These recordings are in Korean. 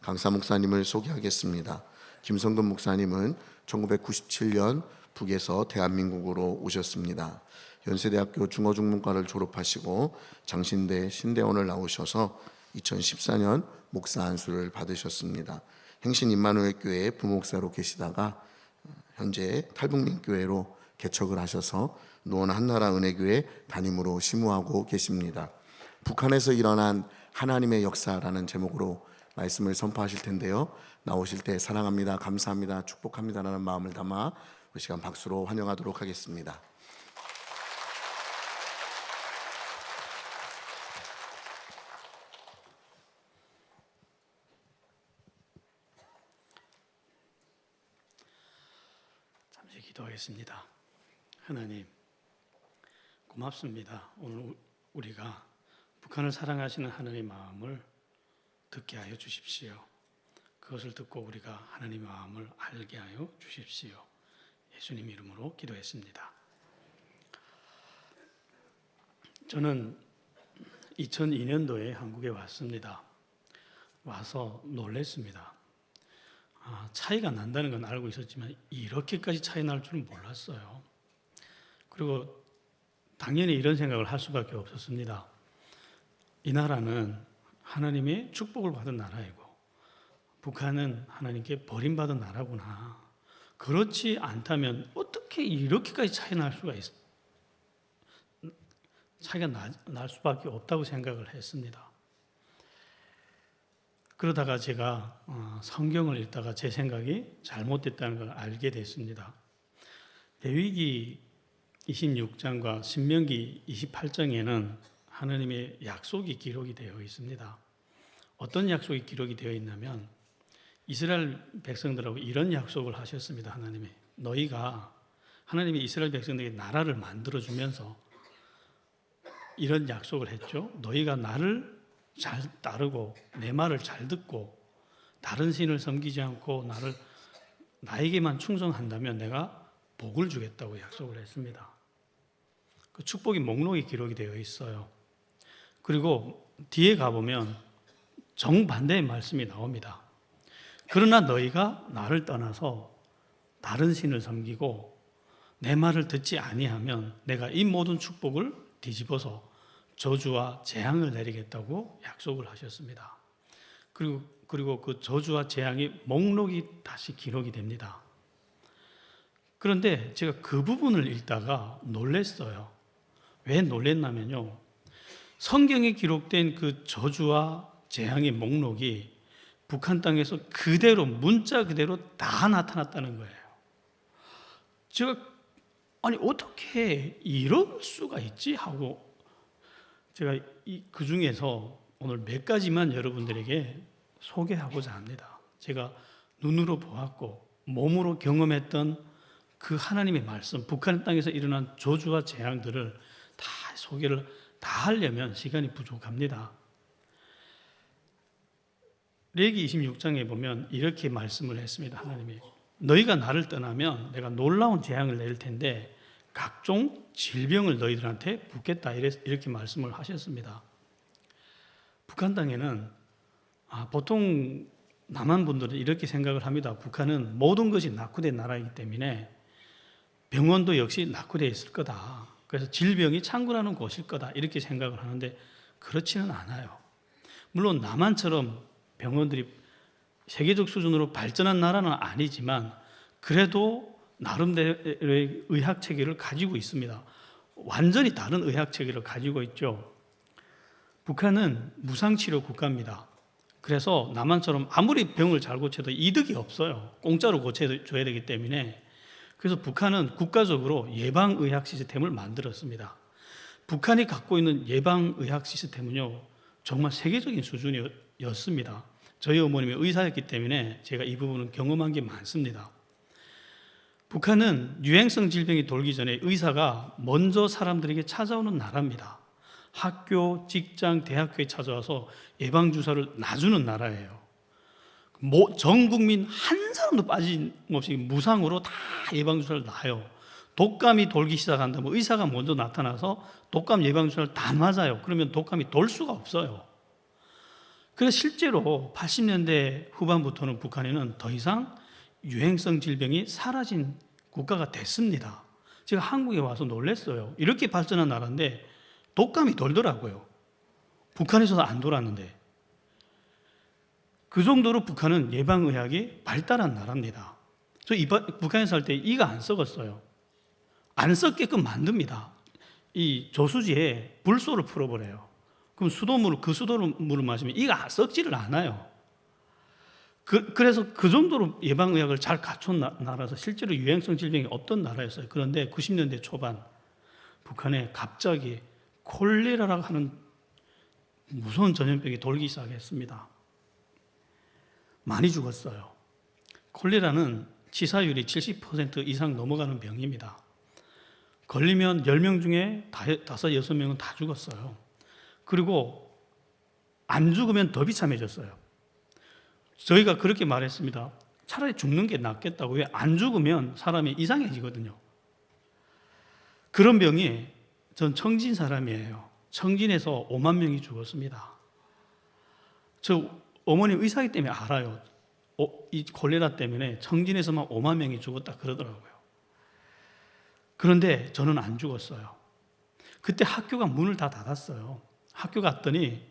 강사 목사님을 소개하겠습니다. 김성근 목사님은 1997년 북에서 대한민국으로 오셨습니다. 연세대학교 중어중문과를 졸업하시고 장신대 신대원을 나오셔서 2014년 목사 안수를 받으셨습니다. 행신 임마누엘교회 부목사로 계시다가 현재 탈북민교회로 개척을 하셔서 노원 한나라 은혜교회 담임으로 심우하고 계십니다. 북한에서 일어난 하나님의 역사라는 제목으로 말씀을 선포하실 텐데요, 나오실 때 사랑합니다, 감사합니다, 축복합니다라는 마음을 담아 그 시간 박수로 환영하도록 하겠습니다. 잠시 기도하겠습니다. 하나님, 고맙습니다. 오늘 우리가 북한을 사랑하시는 하나님의 마음을 듣게 하여 주십시오. 그것을 듣고 우리가 하나님의 마음을 알게 하여 주십시오. 예수님 이름으로 기도했습니다. 저는 2002년도에 한국에 왔습니다. 와서 놀랐습니다. 차이가 난다는 건 알고 있었지만 이렇게까지 차이 날 줄은 몰랐어요. 그리고 당연히 이런 생각을 할 수밖에 없었습니다. 이 나라는 하나님의 축복을 받은 나라이고 북한은 하나님께 버림받은 나라구나. 그렇지 않다면 어떻게 이렇게까지 차이가 날 수밖에 없다고 생각을 했습니다. 그러다가 제가 성경을 읽다가 제 생각이 잘못됐다는 걸 알게 됐습니다. 레위기 26장과 신명기 28장에는 하나님의 약속이 기록이 되어 있습니다. 어떤 약속이 기록이 되어 있냐면 이스라엘 백성들하고 이런 약속을 하셨습니다. 하나님이 이스라엘 백성들에게 나라를 만들어주면서 이런 약속을 했죠. 너희가 나를 잘 따르고 내 말을 잘 듣고 다른 신을 섬기지 않고 나에게만 충성한다면 내가 복을 주겠다고 약속을 했습니다. 그 축복의 목록이 기록이 되어 있어요. 그리고 뒤에 가보면 정반대의 말씀이 나옵니다. 그러나 너희가 나를 떠나서 다른 신을 섬기고 내 말을 듣지 아니하면 내가 이 모든 축복을 뒤집어서 저주와 재앙을 내리겠다고 약속을 하셨습니다. 그리고 그 저주와 재앙의 목록이 다시 기록이 됩니다. 그런데 제가 그 부분을 읽다가 놀랐어요. 왜 놀랐냐면요, 성경에 기록된 그 저주와 재앙의 목록이 북한 땅에서 그대로 문자 그대로 다 나타났다는 거예요. 제가 어떻게 이럴 수가 있지 하고 제가 그 중에서 오늘 몇 가지만 여러분들에게 소개하고자 합니다. 제가 눈으로 보았고 몸으로 경험했던 그 하나님의 말씀, 북한 땅에서 일어난 저주와 재앙들을 다 소개를 다 하려면 시간이 부족합니다. 레위기 26장에 보면 이렇게 말씀을 했습니다. 하나님이 너희가 나를 떠나면 내가 놀라운 재앙을 내릴 텐데 각종 질병을 너희들한테 붓겠다 이렇게 말씀을 하셨습니다. 북한 땅에는 보통 남한 분들은 이렇게 생각을 합니다. 북한은 모든 것이 낙후된 나라이기 때문에 병원도 역시 낙후되어 있을 거다. 그래서 질병이 창궐하는 곳일 거다 이렇게 생각을 하는데 그렇지는 않아요. 물론 남한처럼 병원들이 세계적 수준으로 발전한 나라는 아니지만 그래도 나름대로의 의학 체계를 가지고 있습니다. 완전히 다른 의학 체계를 가지고 있죠. 북한은 무상치료 국가입니다. 그래서 남한처럼 아무리 병을 잘 고쳐도 이득이 없어요. 공짜로 고쳐줘야 되기 때문에. 그래서 북한은 국가적으로 예방의학 시스템을 만들었습니다. 북한이 갖고 있는 예방의학 시스템은요, 정말 세계적인 수준이었습니다. 저희 어머님이 의사였기 때문에 제가 이 부분은 경험한 게 많습니다. 북한은 유행성 질병이 돌기 전에 의사가 먼저 사람들에게 찾아오는 나라입니다. 학교, 직장, 대학교에 찾아와서 예방주사를 놔주는 나라예요. 전 국민 한 사람도 빠짐없이 무상으로 다 예방주사를 놔요. 독감이 돌기 시작한다면 의사가 먼저 나타나서 독감 예방주사를 다 맞아요. 그러면 독감이 돌 수가 없어요. 그래서 실제로 80년대 후반부터는 북한에는 더 이상 유행성 질병이 사라진 국가가 됐습니다. 제가 한국에 와서 놀랐어요. 이렇게 발전한 나라인데 독감이 돌더라고요. 북한에서도 안 돌았는데. 그 정도로 북한은 예방의학이 발달한 나라입니다. 저 북한에 살 때 이가 안 썩었어요. 안 썩게끔 만듭니다. 이 조수지에 불소를 풀어버려요. 그럼 그 수돗물을 마시면 이가 썩지를 않아요. 그래서 그 정도로 예방의학을 잘 갖춘 나라라서 실제로 유행성 질병이 없던 나라였어요. 그런데 90년대 초반 북한에 갑자기 콜레라라고 하는 무서운 전염병이 돌기 시작했습니다. 많이 죽었어요. 콜레라는 치사율이 70% 이상 넘어가는 병입니다. 걸리면 10명 중에 5, 6명은 다 죽었어요. 그리고 안 죽으면 더 비참해졌어요. 저희가 그렇게 말했습니다. 차라리 죽는 게 낫겠다고. 왜? 안 죽으면 사람이 이상해지거든요. 그런 병이 전 청진 사람이에요. 청진에서 5만 명이 죽었습니다. 저 어머니 의사이기 때문에 알아요. 이 콜레라 때문에 청진에서만 5만 명이 죽었다 그러더라고요. 그런데 저는 안 죽었어요. 그때 학교가 문을 다 닫았어요. 학교 갔더니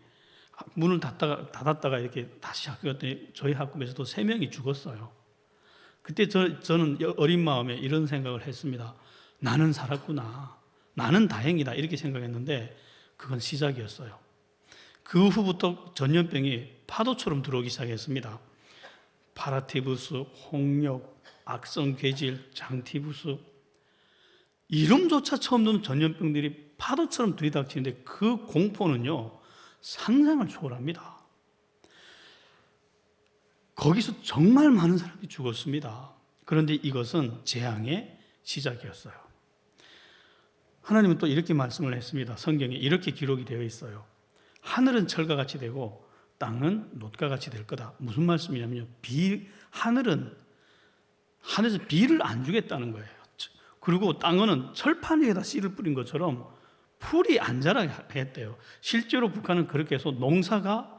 문을 닫았다가 이렇게 다시 학교 갔더니 저희 학급에서도 3명이 죽었어요. 그때 저는 어린 마음에 이런 생각을 했습니다. 나는 살았구나. 나는 다행이다. 이렇게 생각했는데 그건 시작이었어요. 그 후부터 전염병이 파도처럼 들어오기 시작했습니다. 파라티푸스, 홍역, 악성 괴질, 장티푸스, 이름조차 처음 듣는 전염병들이 파도처럼 들이닥치는데 그 공포는요, 상상을 초월합니다. 거기서 정말 많은 사람이 죽었습니다. 그런데 이것은 재앙의 시작이었어요. 하나님은 또 이렇게 말씀을 했습니다. 성경에 이렇게 기록이 되어 있어요. 하늘은 철과 같이 되고 땅은 놋과 같이 될 거다. 무슨 말씀이냐면요. 하늘에서 비를 안 주겠다는 거예요. 그리고 땅은 철판 위에다 씨를 뿌린 것처럼 풀이 안 자라겠대요. 실제로 북한은 그렇게 해서 농사가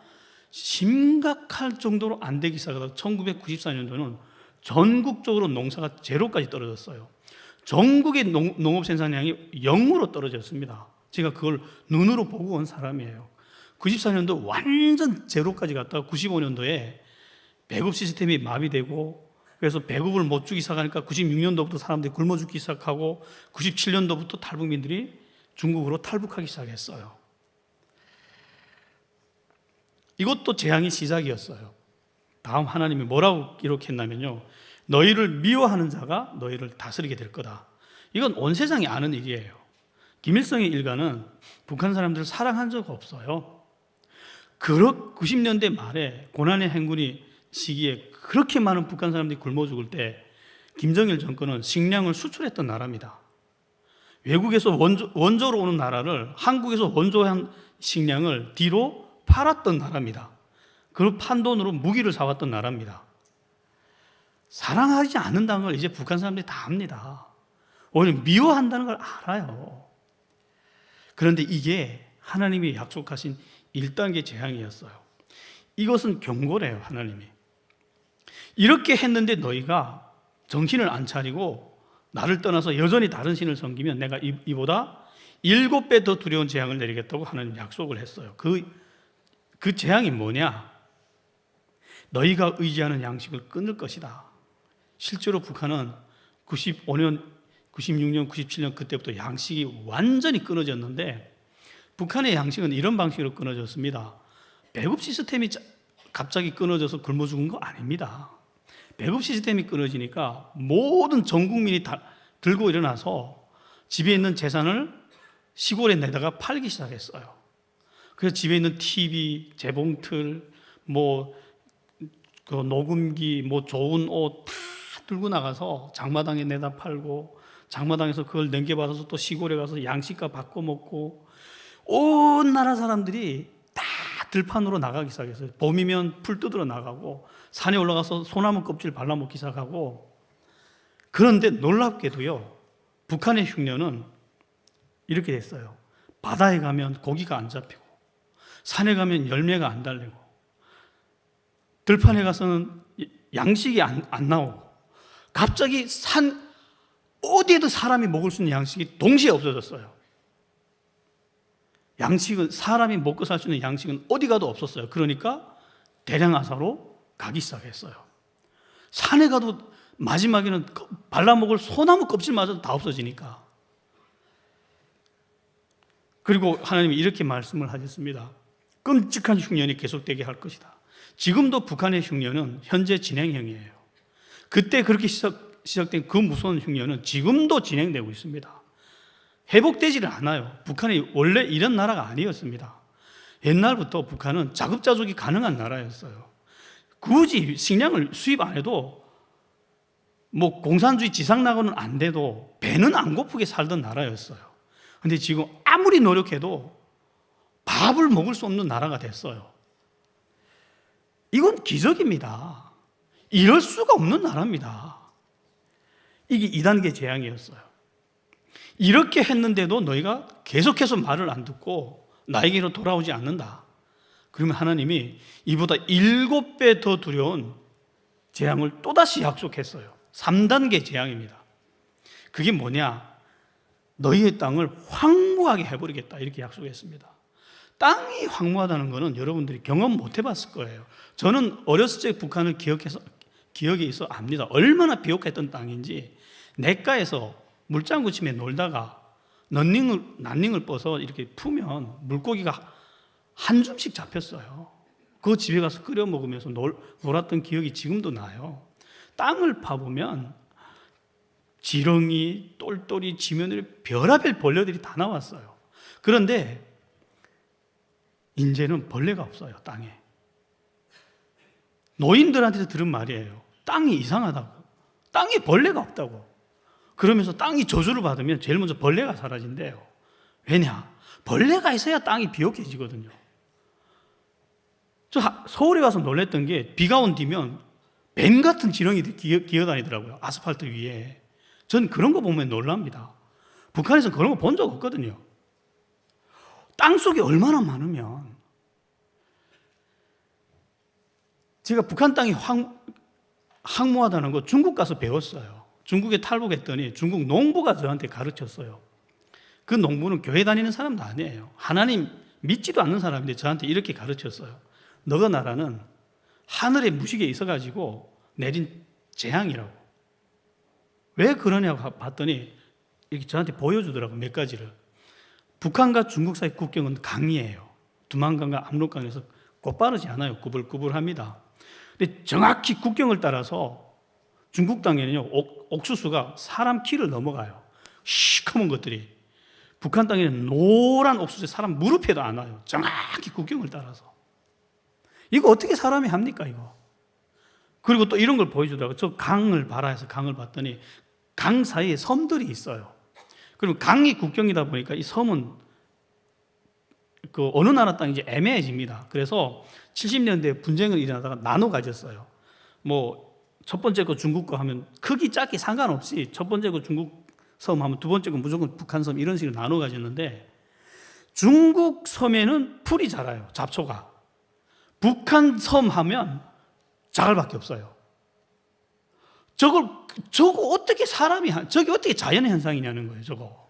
심각할 정도로 안 되기 시작하다가 1994년도는 전국적으로 농사가 제로까지 떨어졌어요. 전국의 농업 생산량이 0으로 떨어졌습니다. 제가 그걸 눈으로 보고 온 사람이에요. 94년도 완전 제로까지 갔다가 95년도에 배급 시스템이 마비되고 그래서 배급을 못 주기 시작하니까 96년도부터 사람들이 굶어 죽기 시작하고 97년도부터 탈북민들이 중국으로 탈북하기 시작했어요. 이것도 재앙의 시작이었어요. 다음 하나님이 뭐라고 기록했냐면요. 너희를 미워하는 자가 너희를 다스리게 될 거다. 이건 온 세상이 아는 일이에요. 김일성의 일가는 북한 사람들을 사랑한 적 없어요. 90년대 말에 고난의 행군이 시기에 그렇게 많은 북한 사람들이 굶어 죽을 때 김정일 정권은 식량을 수출했던 나라입니다. 외국에서 원조로 오는 나라를 한국에서 원조한 식량을 뒤로 팔았던 나라입니다. 그 판돈으로 무기를 사왔던 나라입니다. 사랑하지 않는다는 걸 이제 북한 사람들이 다 압니다. 오히려 미워한다는 걸 알아요. 그런데 이게 하나님이 약속하신 1단계 재앙이었어요. 이것은 경고래요, 하나님이. 이렇게 했는데 너희가 정신을 안 차리고 나를 떠나서 여전히 다른 신을 섬기면 내가 이보다 7배 더 두려운 재앙을 내리겠다고 하나님 약속을 했어요. 그 재앙이 뭐냐? 너희가 의지하는 양식을 끊을 것이다. 실제로 북한은 95년, 96년, 97년 그때부터 양식이 완전히 끊어졌는데 북한의 양식은 이런 방식으로 끊어졌습니다. 배급 시스템이 갑자기 끊어져서 굶어 죽은 거 아닙니다. 배급 시스템이 끊어지니까 모든 전 국민이 다 들고 일어나서 집에 있는 재산을 시골에 내다가 팔기 시작했어요. 그래서 집에 있는 TV, 재봉틀, 그 녹음기, 좋은 옷 다 들고 나가서 장마당에 내다 팔고 장마당에서 그걸 넘겨받아서 또 시골에 가서 양식값 바꿔 먹고 온 나라 사람들이 다 들판으로 나가기 시작했어요. 봄이면 풀 뜯으러 나가고 산에 올라가서 소나무 껍질 발라먹기 시작하고. 그런데 놀랍게도요, 북한의 흉년은 이렇게 됐어요. 바다에 가면 고기가 안 잡히고 산에 가면 열매가 안 달리고 들판에 가서는 양식이 안 나오고, 갑자기 어디에도 사람이 먹을 수 있는 양식이 동시에 없어졌어요. 양식은, 사람이 먹고 살 수 있는 양식은 어디 가도 없었어요. 그러니까 대량하사로 가기 시작했어요. 산에 가도 마지막에는 발라먹을 소나무 껍질마저도 다 없어지니까. 그리고 하나님이 이렇게 말씀을 하셨습니다. 끔찍한 흉년이 계속되게 할 것이다. 지금도 북한의 흉년은 현재 진행형이에요. 그때 그렇게 시작된 그 무서운 흉년은 지금도 진행되고 있습니다. 회복되지를 않아요. 북한이 원래 이런 나라가 아니었습니다. 옛날부터 북한은 자급자족이 가능한 나라였어요. 굳이 식량을 수입 안 해도, 뭐 공산주의 지상 나고는 안 돼도 배는 안 고프게 살던 나라였어요. 근데 지금 아무리 노력해도 밥을 먹을 수 없는 나라가 됐어요. 이건 기적입니다. 이럴 수가 없는 나라입니다. 이게 2단계 재앙이었어요. 이렇게 했는데도 너희가 계속해서 말을 안 듣고 나에게로 돌아오지 않는다. 그러면 하나님이 이보다 7배 더 두려운 재앙을 또다시 약속했어요. 3단계 재앙입니다. 그게 뭐냐? 너희의 땅을 황무하게 해버리겠다, 이렇게 약속했습니다. 땅이 황무하다는 것은 여러분들이 경험 못 해봤을 거예요. 저는 어렸을 때 북한을 기억에 있어 압니다. 얼마나 비옥했던 땅인지. 냇가에서 물장구 치며 놀다가 난닝을 뻗어 이렇게 풀면 물고기가 한 줌씩 잡혔어요. 그 집에 가서 끓여 먹으면서 놀았던 기억이 지금도 나요. 땅을 파보면 지렁이, 똘똘이, 지면으로 별의별 벌레들이 다 나왔어요. 그런데 이제는 벌레가 없어요, 땅에. 노인들한테서 들은 말이에요. 땅이 이상하다고. 땅에 벌레가 없다고. 그러면서 땅이 저주를 받으면 제일 먼저 벌레가 사라진대요. 왜냐? 벌레가 있어야 땅이 비옥해지거든요. 저 서울에 와서 놀랬던 게, 비가 온 뒤면 뱀 같은 지렁이들이 기어다니더라고요, 아스팔트 위에. 전 그런 거 보면 놀랍니다. 북한에서는 그런 거 본 적 없거든요. 땅 속에 얼마나 많으면. 제가 북한 땅이 황무하다는 거 중국 가서 배웠어요. 중국에 탈북했더니 중국 농부가 저한테 가르쳤어요. 그 농부는 교회 다니는 사람도 아니에요. 하나님 믿지도 않는 사람인데 저한테 이렇게 가르쳤어요. 너가 나라는 하늘의 무식에 있어가지고 내린 재앙이라고. 왜 그러냐고 봤더니 이렇게 저한테 보여주더라고요, 몇 가지를. 북한과 중국 사이 국경은 강이에요. 두만강과 압록강에서 곧바르지 않아요. 구불구불합니다. 근데 정확히 국경을 따라서 중국 땅에는요, 옥수수가 사람 키를 넘어가요. 시커먼 것들이. 북한 땅에는 노란 옥수수에 사람 무릎에도 안 와요. 정확히 국경을 따라서. 이거 어떻게 사람이 합니까, 이거? 그리고 또 이런 걸 보여주더라고요. 저 강을 봐라 해서 강을 봤더니 강 사이에 섬들이 있어요. 그리고 강이 국경이다 보니까 이 섬은 그 어느 나라 땅인지 애매해집니다. 그래서 70년대에 분쟁을 일어나다가 나눠 가졌어요. 뭐 첫 번째 거 중국 거 하면 크기 작기 상관없이 첫 번째 거 중국 섬 하면 두 번째 거 무조건 북한 섬, 이런 식으로 나눠 가졌는데, 중국 섬에는 풀이 자라요, 잡초가. 북한 섬 하면 자갈밖에 없어요. 저거 어떻게 저게 어떻게 자연의 현상이냐는 거예요, 저거.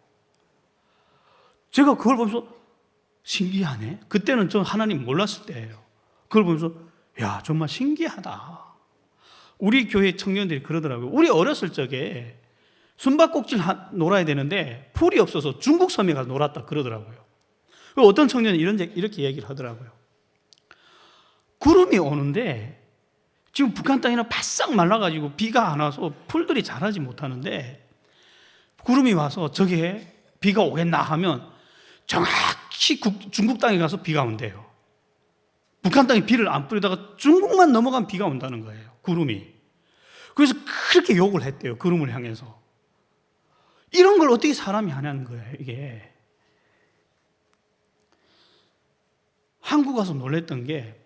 제가 그걸 보면서 신기하네. 그때는 저 하나님 몰랐을 때예요. 그걸 보면서 야, 정말 신기하다. 우리 교회 청년들이 그러더라고요. 우리 어렸을 적에 숨바꼭질 놀아야 되는데 풀이 없어서 중국 섬에 가서 놀았다 그러더라고요. 어떤 청년이 이렇게 얘기를 하더라고요. 구름이 오는데 지금 북한 땅이나 바싹 말라가지고 비가 안 와서 풀들이 자라지 못하는데, 구름이 와서 저게 비가 오겠나 하면 정확히 중국 땅에 가서 비가 온대요. 북한 땅에 비를 안 뿌리다가 중국만 넘어가면 비가 온다는 거예요, 구름이. 그래서 그렇게 욕을 했대요, 구름을 향해서. 이런 걸 어떻게 사람이 하냐는 거예요, 이게. 한국 가서 놀랬던 게,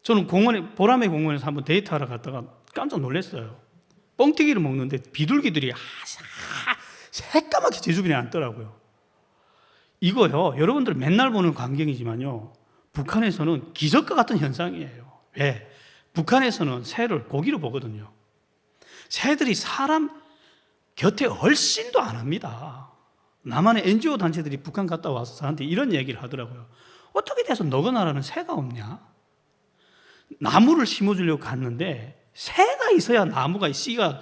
저는 보라매 공원에서 한번 데이트하러 갔다가 깜짝 놀랐어요. 뻥튀기를 먹는데 비둘기들이 새까맣게 제 주변에 앉더라고요. 이거요, 여러분들 맨날 보는 광경이지만요, 북한에서는 기적과 같은 현상이에요. 왜? 북한에서는 새를 고기로 보거든요. 새들이 사람 곁에 얼씬도 안 합니다. 남한의 NGO 단체들이 북한 갔다 와서 저한테 이런 얘기를 하더라고요. 어떻게 돼서 너가 나라는 새가 없냐? 나무를 심어주려고 갔는데 새가 있어야 나무가 씨가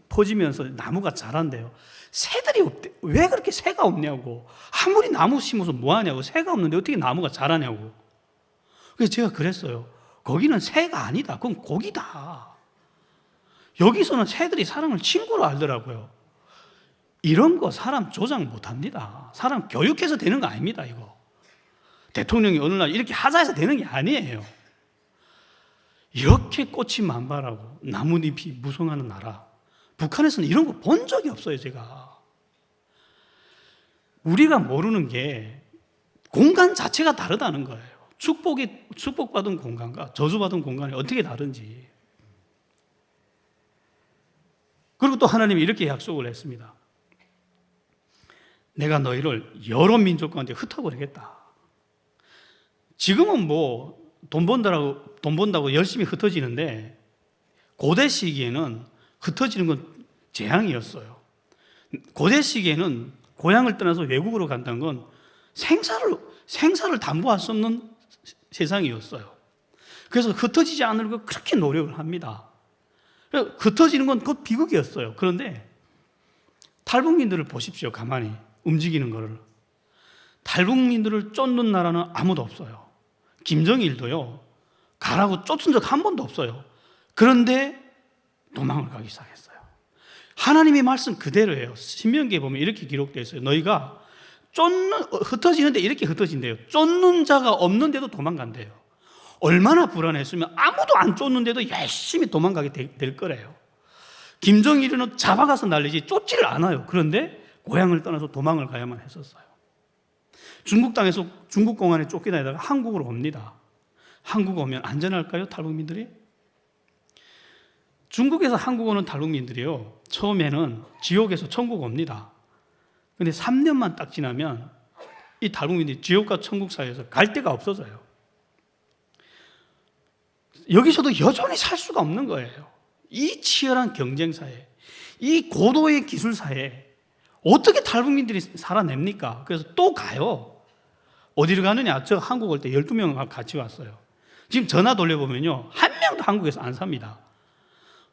퍼지면서 나무가 자란대요. 새들이 없대. 왜 그렇게 새가 없냐고. 아무리 나무 심어서 뭐하냐고. 새가 없는데 어떻게 나무가 자라냐고. 그래서 제가 그랬어요. 거기는 새가 아니다. 그건 고기다. 여기서는 새들이 사람을 친구로 알더라고요. 이런 거 사람 조작 못합니다. 사람 교육해서 되는 거 아닙니다. 이거 대통령이 어느 날 이렇게 하자 해서 되는 게 아니에요. 이렇게 꽃이 만발하고 나뭇잎이 무성하는 나라, 북한에서는 이런 거 본 적이 없어요. 제가. 우리가 모르는 게 공간 자체가 다르다는 거예요. 축복받은 공간과 저주받은 공간이 어떻게 다른지. 그리고 또 하나님이 이렇게 약속을 했습니다. 내가 너희를 여러 민족 가운데 흩어버리겠다. 지금은 뭐 돈 번다고 열심히 흩어지는데 고대 시기에는 흩어지는 건 재앙이었어요. 고대 시기에는 고향을 떠나서 외국으로 간다는 건 생사를 담보할 수 없는 세상이었어요. 그래서 흩어지지 않으려고 그렇게 노력을 합니다. 흩어지는 건 곧 비극이었어요. 그런데 탈북민들을 보십시오. 가만히 움직이는 거를. 탈북민들을 쫓는 나라는 아무도 없어요. 김정일도요, 가라고 쫓은 적 한 번도 없어요. 그런데 도망을 가기 시작했어요. 하나님의 말씀 그대로예요. 신명기에 보면 이렇게 기록되어 있어요. 너희가 흩어지는데 이렇게 흩어진대요. 쫓는 자가 없는데도 도망간대요. 얼마나 불안했으면 아무도 안 쫓는데도 열심히 도망가게 될 거래요. 김정일은 잡아가서 날리지 쫓지를 않아요. 그런데 고향을 떠나서 도망을 가야만 했었어요. 중국 땅에서 중국 공안에 쫓겨다니다가 한국으로 옵니다. 한국 오면 안전할까요? 탈북민들이? 중국에서 한국 오는 탈북민들이요, 처음에는 지옥에서 천국 옵니다. 근데 3년만 딱 지나면 이 탈북민들이 지옥과 천국 사이에서 갈 데가 없어져요. 여기서도 여전히 살 수가 없는 거예요. 이 치열한 경쟁사에, 이 고도의 기술사에 어떻게 탈북민들이 살아냅니까? 그래서 또 가요. 어디를 가느냐? 저 한국 올 때 12명 같이 왔어요. 지금 전화 돌려보면요, 한 명도 한국에서 안 삽니다.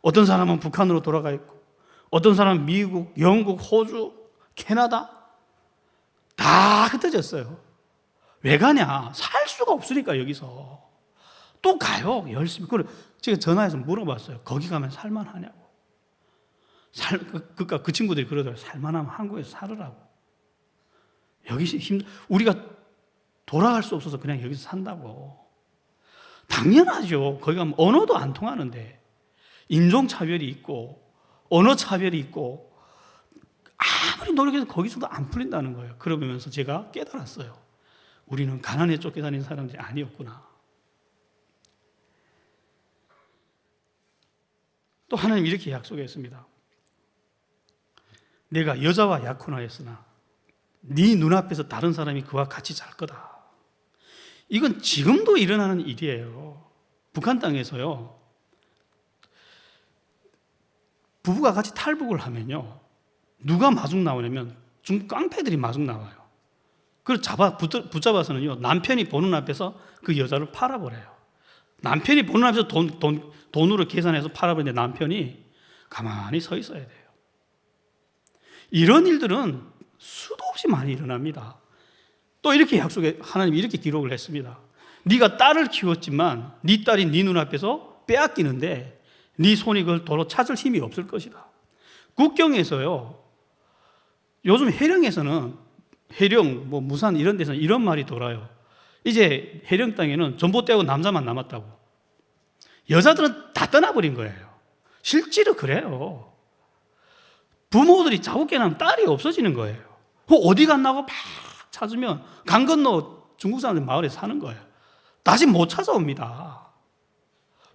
어떤 사람은 북한으로 돌아가 있고, 어떤 사람은 미국, 영국, 호주, 캐나다 다 흩어졌어요. 왜 가냐? 살 수가 없으니까 여기서. 또 가요, 열심히. 그래, 제가 전화해서 물어봤어요. 거기 가면 살만하냐고. 그러니까 그 친구들이 그러더라고요. 살만하면 한국에서 살으라고. 여기서 우리가 돌아갈 수 없어서 그냥 여기서 산다고. 당연하죠. 거기 가면 언어도 안 통하는데, 인종차별이 있고 언어차별이 있고 아무리 노력해도 거기서도 안 풀린다는 거예요. 그러면서 제가 깨달았어요. 우리는 가난에 쫓겨다니는 사람들이 아니었구나. 또 하나님 이렇게 약속했습니다. 내가 여자와 약혼하였으나 네 눈앞에서 다른 사람이 그와 같이 잘 거다. 이건 지금도 일어나는 일이에요. 북한 땅에서요, 부부가 같이 탈북을 하면요, 누가 마중 나오냐면 중국 깡패들이 마중 나와요. 그걸 붙잡아서는요, 남편이 보는 앞에서 그 여자를 팔아버려요. 남편이 보는 앞에서 돈으로 계산해서 팔아버리는데 남편이 가만히 서 있어야 돼요. 이런 일들은 수도 없이 많이 일어납니다. 또 이렇게 약속해, 하나님이 이렇게 기록을 했습니다. 네가 딸을 키웠지만 네 딸이 네 눈앞에서 빼앗기는데 네 손이 그걸 도로 찾을 힘이 없을 것이다. 국경에서요, 요즘 해령에서는, 해령, 무산 이런 데서는 이런 말이 돌아요. 이제 해령 땅에는 전봇대하고 남자만 남았다고. 여자들은 다 떠나버린 거예요. 실제로 그래요. 부모들이 자고 깨나면 딸이 없어지는 거예요. 어디 갔나고 막 찾으면 강 건너 중국 사람들 마을에 사는 거예요. 다시 못 찾아옵니다.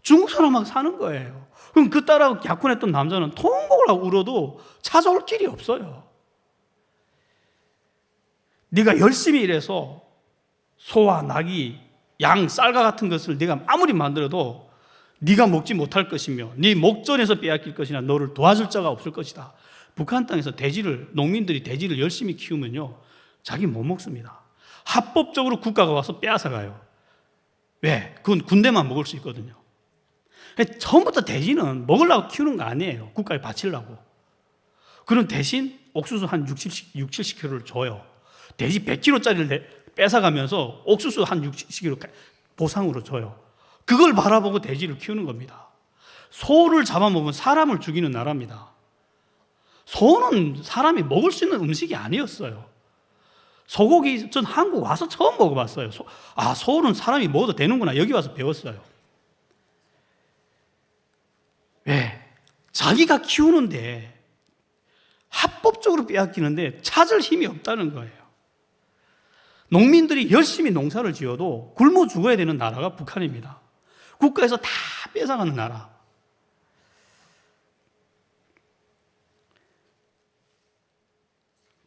중국 사람하고 사는 거예요. 그럼 그 딸하고 약혼했던 남자는 통곡을 하고 울어도 찾아올 길이 없어요. 네가 열심히 일해서 소와 낙이 양, 쌀과 같은 것을 네가 아무리 만들어도 네가 먹지 못할 것이며 네 목전에서 빼앗길 것이나 너를 도와줄 자가 없을 것이다. 북한 땅에서 농민들이 돼지를 열심히 키우면요, 자기 못 먹습니다. 합법적으로 국가가 와서 빼앗아가요. 왜? 그건 군대만 먹을 수 있거든요. 처음부터 돼지는 먹으려고 키우는 거 아니에요. 국가에 바치려고. 그럼 대신 옥수수 한 60-70kg를 줘요. 돼지 100kg짜리를 뺏어가면서 옥수수 한 60kg 보상으로 줘요. 그걸 바라보고 돼지를 키우는 겁니다. 소를 잡아먹으면 사람을 죽이는 나라입니다. 소는 사람이 먹을 수 있는 음식이 아니었어요. 소고기 전 한국 와서 처음 먹어봤어요. 소는 사람이 먹어도 되는구나. 여기 와서 배웠어요. 왜? 자기가 키우는데 합법적으로 빼앗기는데 찾을 힘이 없다는 거예요. 농민들이 열심히 농사를 지어도 굶어 죽어야 되는 나라가 북한입니다. 국가에서 다 뺏어가는 나라.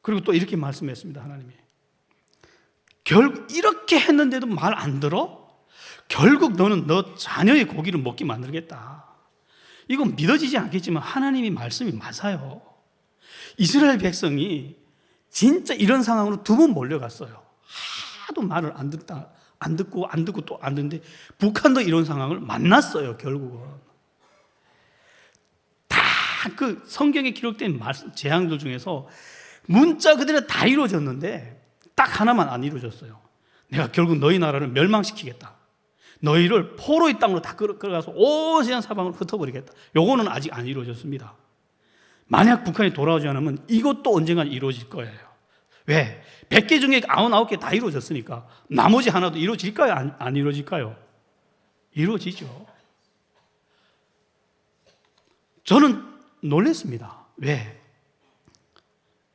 그리고 또 이렇게 말씀했습니다. 하나님이 결국 이렇게 했는데도 말 안 들어? 결국 너는 너 자녀의 고기를 먹게 만들겠다. 이건 믿어지지 않겠지만 하나님이 말씀이 맞아요. 이스라엘 백성이 진짜 이런 상황으로 2번 몰려갔어요. 하도 말을 안 듣고 또 안 듣는데 북한도 이런 상황을 만났어요. 결국은 다 그 성경에 기록된 재앙들 중에서 문자 그대로 다 이루어졌는데 딱 하나만 안 이루어졌어요. 내가 결국 너희 나라를 멸망시키겠다. 너희를 포로의 땅으로 다 끌어가서 온 세상 사방으로 흩어버리겠다. 요거는 아직 안 이루어졌습니다. 만약 북한이 돌아오지 않으면 이것도 언젠간 이루어질 거예요. 왜? 100개 중에 99개 다 이루어졌으니까 나머지 하나도 이루어질까요? 안 이루어질까요? 이루어지죠. 저는 놀랐습니다. 왜?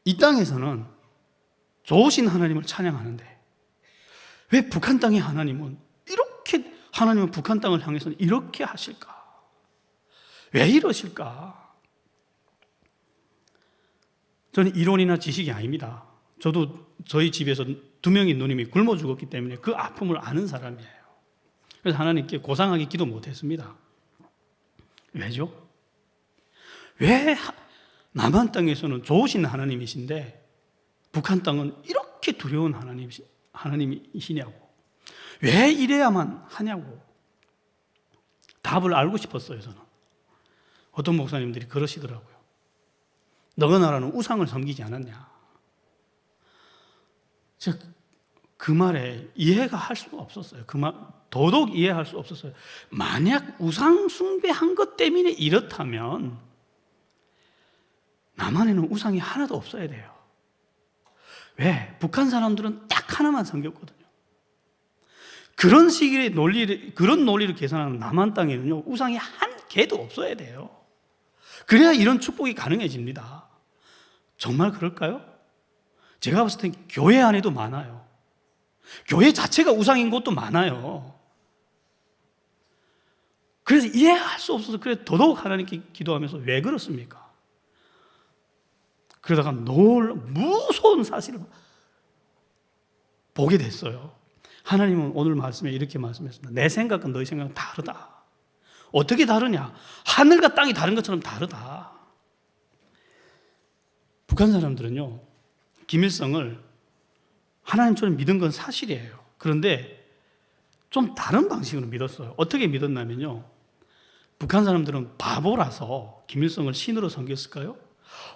이 땅에서는 좋으신 하나님을 찬양하는데 왜 북한 땅의 하나님은 하나님은 북한 땅을 향해서는 이렇게 하실까? 왜 이러실까? 저는 이론이나 지식이 아닙니다. 저도 저희 집에서 2명의 누님이 굶어 죽었기 때문에 그 아픔을 아는 사람이에요. 그래서 하나님께 고상하게 기도 못했습니다. 왜죠? 왜 남한 땅에서는 좋으신 하나님이신데 북한 땅은 이렇게 두려운 하나님이시냐고. 왜 이래야만 하냐고. 답을 알고 싶었어요. 저는. 어떤 목사님들이 그러시더라고요. 너희 나라는 우상을 섬기지 않았냐. 제가 그 말에 이해가 할 수가 없었어요. 더더욱 이해할 수 없었어요. 만약 우상 숭배한 것 때문에 이렇다면 남한에는 우상이 하나도 없어야 돼요. 왜? 북한 사람들은 딱 하나만 섬겼거든요. 그런 논리를 계산하는 남한 땅에는요, 우상이 한 개도 없어야 돼요. 그래야 이런 축복이 가능해집니다. 정말 그럴까요? 제가 봤을 땐 교회 안에도 많아요. 교회 자체가 우상인 곳도 많아요. 그래서 이해할 수 없어서 더더욱 하나님께 기도하면서 왜 그렇습니까? 그러다가 무서운 사실을 보게 됐어요. 하나님은 오늘 말씀에 이렇게 말씀했습니다. 내 생각과 너희 생각은 다르다. 어떻게 다르냐? 하늘과 땅이 다른 것처럼 다르다. 북한 사람들은요, 김일성을 하나님처럼 믿은 건 사실이에요. 그런데 좀 다른 방식으로 믿었어요. 어떻게 믿었냐면요, 북한 사람들은 바보라서 김일성을 신으로 섬겼을까요?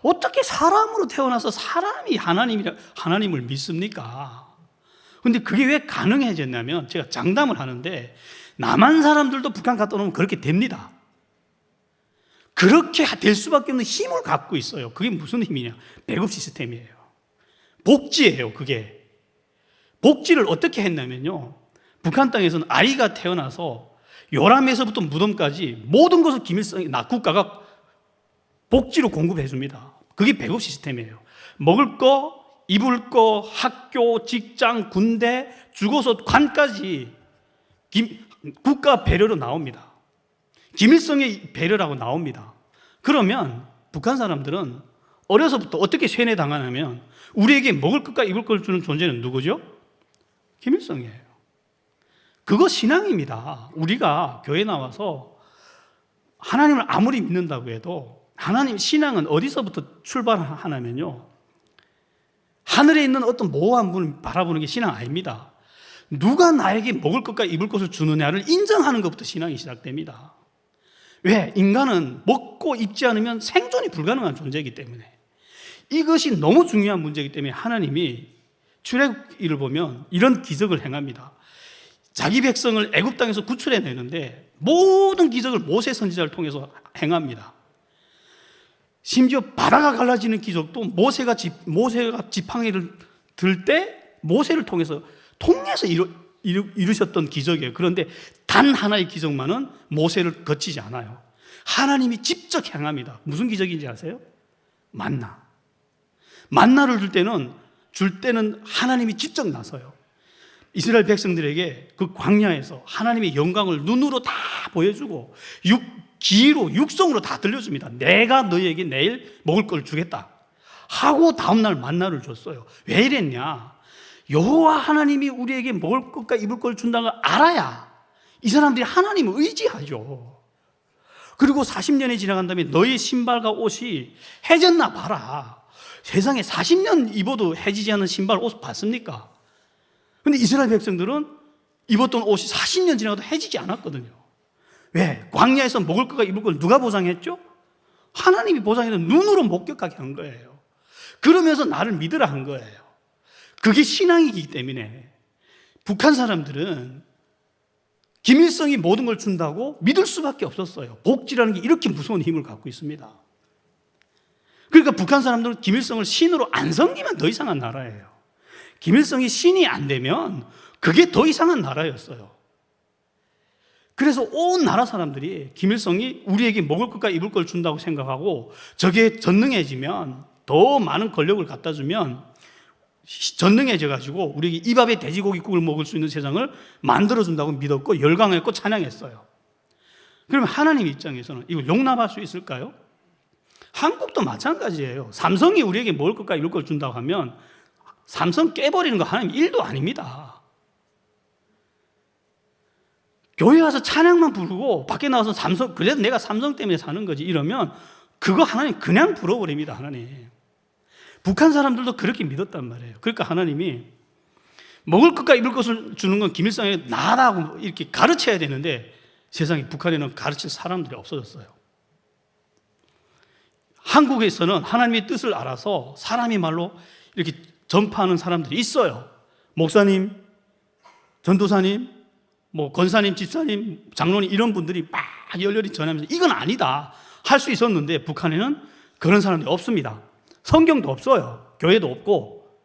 어떻게 사람으로 태어나서 사람이 하나님을 믿습니까? 근데 그게 왜 가능해졌냐면, 제가 장담을 하는데 남한 사람들도 북한 갔다 오면 그렇게 됩니다. 그렇게 될 수밖에 없는 힘을 갖고 있어요. 그게 무슨 힘이냐? 배급 시스템이에요. 복지예요. 그게 복지를 어떻게 했냐면요, 북한 땅에서는 아이가 태어나서 요람에서부터 무덤까지 모든 것을 국가가 복지로 공급해 줍니다. 그게 배급 시스템이에요. 먹을 거, 입을 거, 학교, 직장, 군대, 죽어서 관까지 국가 배려로 나옵니다. 김일성의 배려라고 나옵니다. 그러면 북한 사람들은 어려서부터 어떻게 세뇌당하냐면, 우리에게 먹을 것과 입을 걸 주는 존재는 누구죠? 김일성이에요. 그거 신앙입니다. 우리가 교회 나와서 하나님을 아무리 믿는다고 해도 하나님 신앙은 어디서부터 출발하냐면요, 하늘에 있는 어떤 모호한 분을 바라보는 게 신앙 아닙니다. 누가 나에게 먹을 것과 입을 것을 주느냐를 인정하는 것부터 신앙이 시작됩니다. 왜? 인간은 먹고 입지 않으면 생존이 불가능한 존재이기 때문에. 이것이 너무 중요한 문제이기 때문에 하나님이 출애굽기를 보면 이런 기적을 행합니다. 자기 백성을 애굽 땅에서 구출해내는데 모든 기적을 모세 선지자를 통해서 행합니다. 심지어 바다가 갈라지는 기적도 모세가 지팡이를 들 때 모세를 통해서 이루셨던 기적이에요. 그런데 단 하나의 기적만은 모세를 거치지 않아요. 하나님이 직접 행합니다. 무슨 기적인지 아세요? 만나를 줄 때는 하나님이 직접 나서요. 이스라엘 백성들에게 그 광야에서 하나님의 영광을 눈으로 다 보여주고 귀로 육성으로 다 들려줍니다. 내가 너희에게 내일 먹을 걸 주겠다 하고 다음날 만나를 줬어요. 왜 이랬냐? 여호와 하나님이 우리에게 먹을 것과 입을 걸 준다는 걸 알아야 이 사람들이 하나님을 의지하죠. 그리고 40년이 지나간 다음에 너희 신발과 옷이 해졌나 봐라. 세상에 40년 입어도 해지지 않은 신발, 옷 봤습니까? 근데 이스라엘 백성들은 입었던 옷이 40년 지나가도 해지지 않았거든요. 왜? 광야에서 먹을 것과 입을 걸 누가 보장했죠? 하나님이 보장해서 눈으로 목격하게 한 거예요. 그러면서 나를 믿으라 한 거예요. 그게 신앙이기 때문에 북한 사람들은 김일성이 모든 걸 준다고 믿을 수밖에 없었어요. 복지라는 게 이렇게 무서운 힘을 갖고 있습니다. 그러니까 북한 사람들은 김일성을 신으로 안 섬기면 더 이상한 나라예요. 김일성이 신이 안 되면 그게 더 이상한 나라였어요. 그래서 온 나라 사람들이 김일성이 우리에게 먹을 것과 입을 걸 준다고 생각하고 저게 전능해지면, 더 많은 권력을 갖다 주면 전능해져 가지고 우리에게 입 앞에 돼지고기국을 먹을 수 있는 세상을 만들어준다고 믿었고 열광했고 찬양했어요. 그러면 하나님 입장에서는 이걸 용납할 수 있을까요? 한국도 마찬가지예요. 삼성이 우리에게 먹을 것과 입을 걸 준다고 하면 삼성 깨버리는 거 하나님 일도 아닙니다. 교회 와서 찬양만 부르고 밖에 나와서 삼성, 그래도 내가 삼성 때문에 사는 거지 이러면 그거 하나님 그냥 불어버립니다. 하나님. 북한 사람들도 그렇게 믿었단 말이에요. 그러니까 하나님이 먹을 것과 입을 것을 주는 건 김일성에게 나라고 이렇게 가르쳐야 되는데 세상에 북한에는 가르칠 사람들이 없어졌어요. 한국에서는 하나님의 뜻을 알아서 사람이 말로 이렇게 전파하는 사람들이 있어요. 목사님, 전도사님, 권사님, 집사님, 장로님 이런 분들이 막 열렬히 전하면서 이건 아니다 할 수 있었는데 북한에는 그런 사람들이 없습니다. 성경도 없어요. 교회도 없고.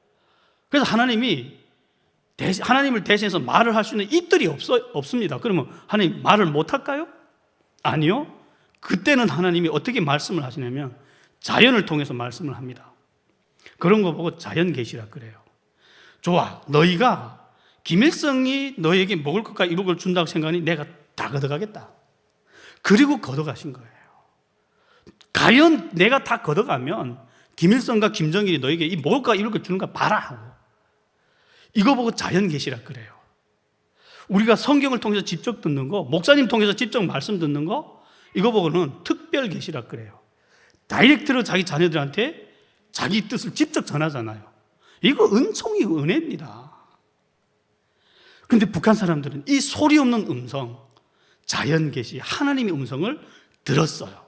그래서 하나님을 대신해서 말을 할 수 있는 입들이 없습니다. 그러면 하나님 말을 못할까요? 아니요. 그때는 하나님이 어떻게 말씀을 하시냐면 자연을 통해서 말씀을 합니다. 그런 거 보고 자연 계시라 그래요. 좋아, 너희가 김일성이 너희에게 먹을 것과 입을 걸 준다고 생각하니 내가 다 걷어가겠다. 그리고 걷어가신 거예요. 과연 내가 다 걷어가면 김일성과 김정일이 너에게 이 먹을 것과 입을 걸 주는 거 봐라 하고, 이거 보고 자연 계시라 그래요. 우리가 성경을 통해서 직접 듣는 거, 목사님 통해서 직접 말씀 듣는 거, 이거 보고는 특별 계시라 그래요. 다이렉트로 자기 자녀들한테 자기 뜻을 직접 전하잖아요. 이거 은총이 은혜입니다. 그런데 북한 사람들은 이 소리 없는 음성, 자연 계시, 하나님의 음성을 들었어요.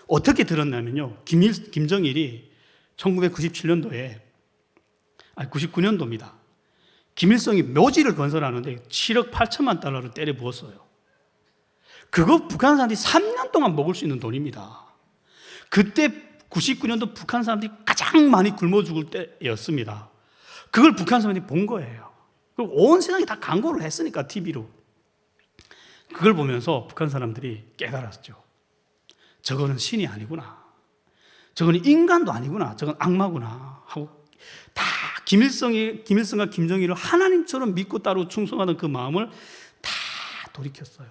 어떻게 들었냐면요, 김정일이 1997년도에 99년도입니다. 김일성이 묘지를 건설하는데 7억 8천만 달러를 때려 부었어요. 그거 북한 사람들이 3년 동안 먹을 수 있는 돈입니다. 그때 99년도 북한 사람들이 가장 많이 굶어 죽을 때였습니다. 그걸 북한 사람들이 본 거예요. 그리고 온 세상이 다 광고를 했으니까 TV로. 그걸 보면서 북한 사람들이 깨달았죠. 저거는 신이 아니구나. 저거는 인간도 아니구나. 저건 악마구나 하고 다 김일성과 김정일을 하나님처럼 믿고 따르고 충성하던 그 마음을 다 돌이켰어요.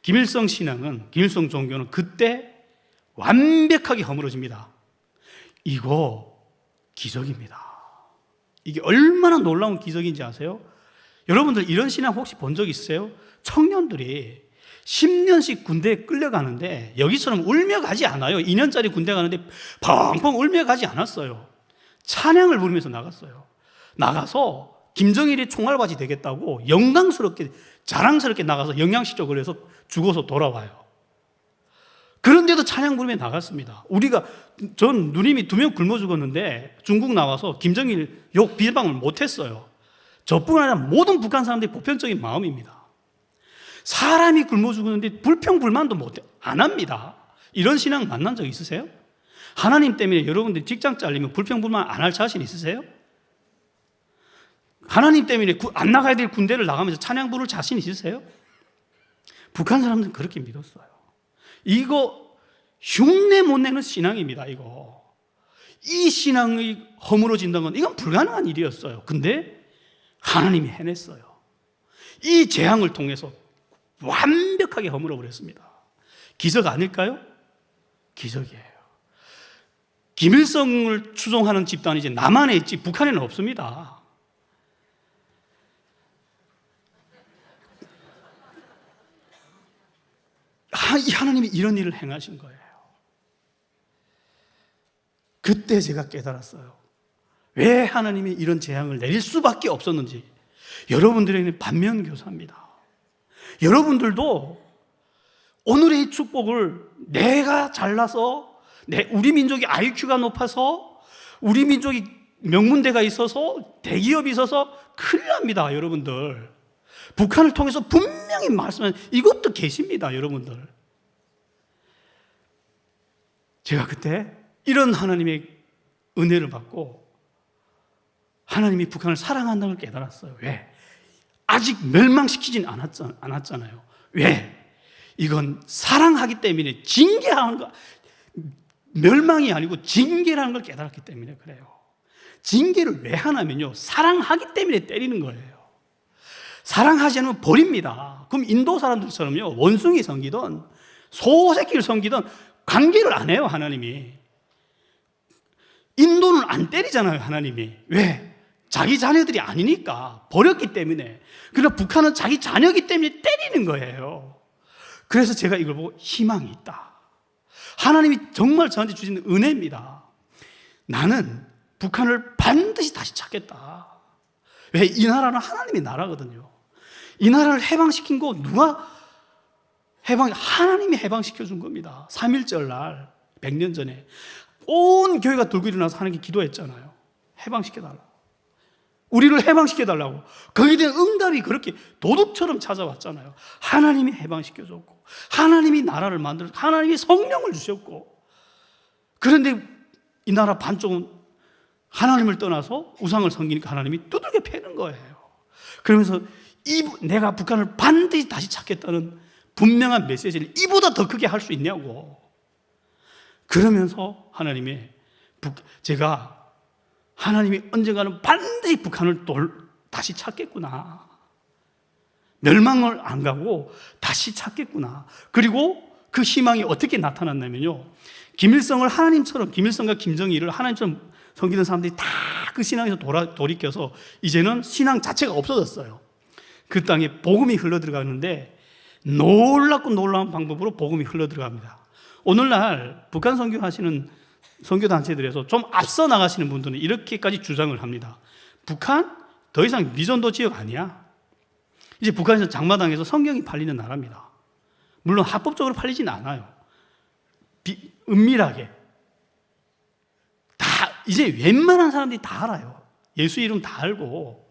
김일성 신앙은, 김일성 종교는 그때 완벽하게 허물어집니다. 이거 기적입니다. 이게 얼마나 놀라운 기적인지 아세요? 여러분들 이런 신앙 혹시 본 적 있어요? 청년들이 10년씩 군대에 끌려가는데 여기처럼 울며 가지 않아요. 2년짜리 군대 가는데 펑펑 울며 가지 않았어요. 찬양을 부르면서 나갔어요. 나가서 김정일이 총알바지 되겠다고 영광스럽게 자랑스럽게 나가서 영양실조 해서 죽어서 돌아와요. 그런데도 찬양 부르며 나갔습니다. 전 누님이 2명 굶어 죽었는데 중국 나와서 김정일 욕 비방을 못했어요. 저뿐 아니라 모든 북한 사람들이 보편적인 마음입니다. 사람이 굶어 죽었는데 불평불만도 안 합니다. 이런 신앙 만난 적 있으세요? 하나님 때문에 여러분들이 직장 잘리면 불평불만 안 할 자신 있으세요? 하나님 때문에 안 나가야 될 군대를 나가면서 찬양 부를 자신 있으세요? 북한 사람들은 그렇게 믿었어요. 이거 흉내 못 내는 신앙입니다. 이 신앙이 허물어진다는 건 이건 불가능한 일이었어요. 근데 하나님이 해냈어요. 이 재앙을 통해서 완벽하게 허물어 버렸습니다. 기적 아닐까요? 기적이에요. 김일성을 추종하는 집단이 이제 남한에 있지 북한에는 없습니다. 하나님이 이런 일을 행하신 거예요. 그때 제가 깨달았어요. 왜 하나님이 이런 재앙을 내릴 수밖에 없었는지. 여러분들에게는 반면교사입니다. 여러분들도 오늘의 축복을 내가 잘나서 우리 민족이 IQ가 높아서 우리 민족이 명문대가 있어서 대기업이 있어서 큰일 납니다. 여러분들 북한을 통해서 분명히 말씀하신 이것도 계십니다. 여러분들 제가 그때 이런 하나님의 은혜를 받고 하나님이 북한을 사랑한다는 걸 깨달았어요. 왜? 아직 멸망시키진 않았잖아요. 왜? 이건 사랑하기 때문에 징계하는 거, 멸망이 아니고 징계라는 걸 깨달았기 때문에 그래요. 징계를 왜 하냐면요, 사랑하기 때문에 때리는 거예요. 사랑하지 않으면 버립니다. 그럼 인도 사람들처럼요, 원숭이 섬기든 소새끼를 섬기든 관계를 안 해요. 하나님이 인도는 안 때리잖아요. 하나님이 왜? 자기 자녀들이 아니니까 버렸기 때문에. 그러나 북한은 자기 자녀이기 때문에 때리는 거예요. 그래서 제가 이걸 보고 희망이 있다. 하나님이 정말 저한테 주신 은혜입니다. 나는 북한을 반드시 다시 찾겠다. 왜? 이 나라는 하나님의 나라거든요. 이 나라를 해방시킨 거 누가 하나님이 해방시켜 준 겁니다. 3.1절 날 100년 전에 온 교회가 들고 일어나서 하나님께 기도했잖아요. 해방시켜달라고. 우리를 해방시켜달라고. 거기에 대한 응답이 그렇게 도둑처럼 찾아왔잖아요. 하나님이 해방시켜줬고 하나님이 나라를 만들었고 하나님이 성령을 주셨고. 그런데 이 나라 반쪽은 하나님을 떠나서 우상을 섬기니까 하나님이 두들겨 패는 거예요. 그러면서 내가 북한을 반드시 다시 찾겠다는 분명한 메시지를 이보다 더 크게 할 수 있냐고. 그러면서 제가 하나님이 언젠가는 반드시 북한을 다시 찾겠구나. 멸망을 안 가고 다시 찾겠구나. 그리고 그 희망이 어떻게 나타났냐면요, 김일성과 김정일을 하나님처럼 섬기는 사람들이 다 그 신앙에서 돌이켜서 이제는 신앙 자체가 없어졌어요. 그 땅에 복음이 흘러들어가는데 놀랍고 놀라운 방법으로 복음이 흘러들어갑니다. 오늘날 북한 선교하시는 선교단체들에서 좀 앞서 나가시는 분들은 이렇게까지 주장을 합니다. 북한 더 이상 미전도 지역 아니야. 이제 북한에서 장마당에서 성경이 팔리는 나라입니다. 물론 합법적으로 팔리지는 않아요. 은밀하게 다 이제 웬만한 사람들이 다 알아요. 예수 이름 다 알고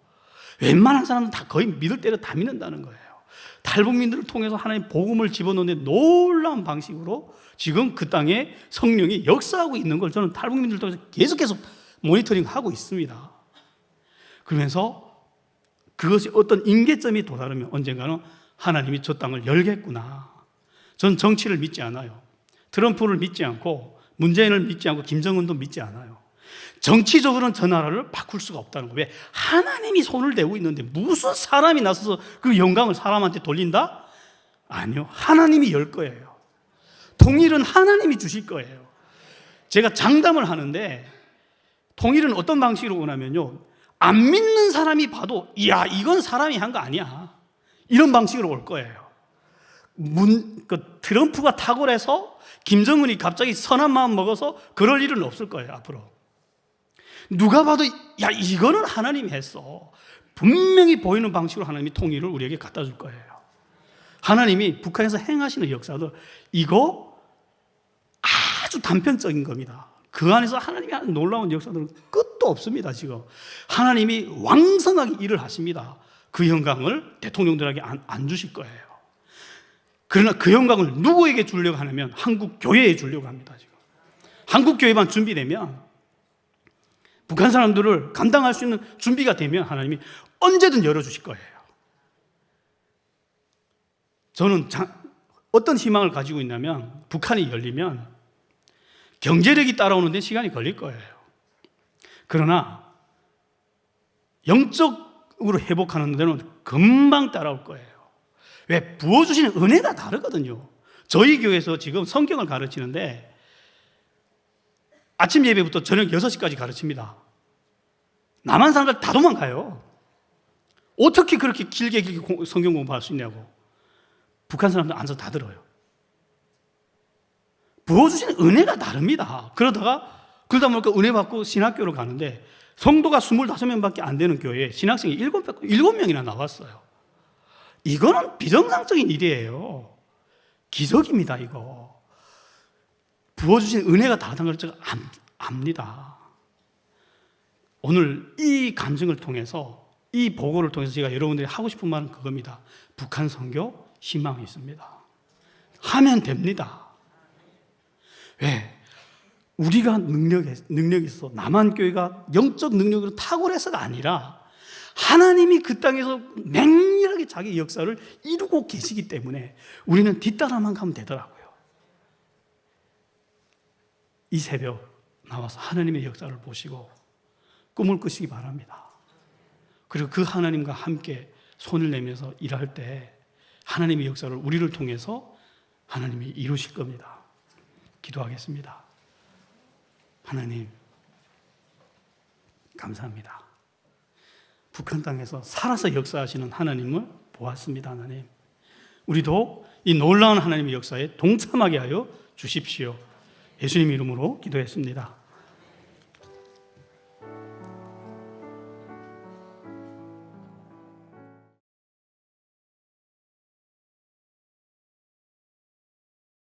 웬만한 사람은 다 거의 믿을 대로 다 믿는다는 거예요. 탈북민들을 통해서 하나님 복음을 집어넣는 놀라운 방식으로 지금 그 땅에 성령이 역사하고 있는 걸 저는 탈북민들을 통해서 계속해서 모니터링하고 있습니다. 그러면서 그것이 어떤 임계점이 도달하면 언젠가는 하나님이 저 땅을 열겠구나. 전 정치를 믿지 않아요. 트럼프를 믿지 않고 문재인을 믿지 않고 김정은도 믿지 않아요. 정치적으로는 저 나라를 바꿀 수가 없다는 거예요. 왜? 하나님이 손을 대고 있는데 무슨 사람이 나서서 그 영광을 사람한테 돌린다? 아니요. 하나님이 열 거예요. 통일은 하나님이 주실 거예요. 제가 장담을 하는데 통일은 어떤 방식으로 오냐면요, 안 믿는 사람이 봐도 야, 이건 사람이 한 거 아니야, 이런 방식으로 올 거예요. 트럼프가 탁월해서 김정은이 갑자기 선한 마음 먹어서 그럴 일은 없을 거예요. 앞으로 누가 봐도 야, 이거는 하나님이 했어, 분명히 보이는 방식으로 하나님이 통일을 우리에게 갖다 줄 거예요. 하나님이 북한에서 행하시는 역사도 이거 아주 단편적인 겁니다. 그 안에서 하나님이 하는 놀라운 역사들은 끝도 없습니다. 지금 하나님이 왕성하게 일을 하십니다. 그 영광을 대통령들에게 안 주실 거예요. 그러나 그 영광을 누구에게 주려고 하냐면 한국 교회에 주려고 합니다. 지금 한국 교회만 준비되면, 북한 사람들을 감당할 수 있는 준비가 되면 하나님이 언제든 열어주실 거예요. 저는 어떤 희망을 가지고 있냐면, 북한이 열리면 경제력이 따라오는 데 시간이 걸릴 거예요. 그러나 영적으로 회복하는 데는 금방 따라올 거예요. 왜? 부어주시는 은혜가 다르거든요. 저희 교회에서 지금 성경을 가르치는데 아침 예배부터 저녁 6시까지 가르칩니다. 남한 사람들 다 도망가요. 어떻게 그렇게 길게 성경 공부할 수 있냐고. 북한 사람들 앉아서 다 들어요. 부어주시는 은혜가 다릅니다. 그러다 보니까 은혜 받고 신학교로 가는데 성도가 25명밖에 안 되는 교회에 신학생이 7명이나 나왔어요. 이거는 비정상적인 일이에요. 기적입니다. 이거 부어주신 은혜가 다르다는 걸 제가 압니다. 오늘 이 간증을 통해서, 이 보고를 통해서 제가 여러분들이 하고 싶은 말은 그겁니다. 북한 선교 희망이 있습니다. 하면 됩니다. 왜? 우리가 능력이 있어. 남한교회가 영적 능력으로 탁월해서가 아니라 하나님이 그 땅에서 맹렬하게 자기 역사를 이루고 계시기 때문에 우리는 뒤따라만 가면 되더라고요. 이 새벽 나와서 하나님의 역사를 보시고 꿈을 꾸시기 바랍니다. 그리고 그 하나님과 함께 손을 내면서 일할 때 하나님의 역사를 우리를 통해서 하나님이 이루실 겁니다. 기도하겠습니다. 하나님, 감사합니다. 북한 땅에서 살아서 역사하시는 하나님을 보았습니다. 하나님, 우리도 이 놀라운 하나님의 역사에 동참하게 하여 주십시오. 예수님 이름으로 기도했습니다.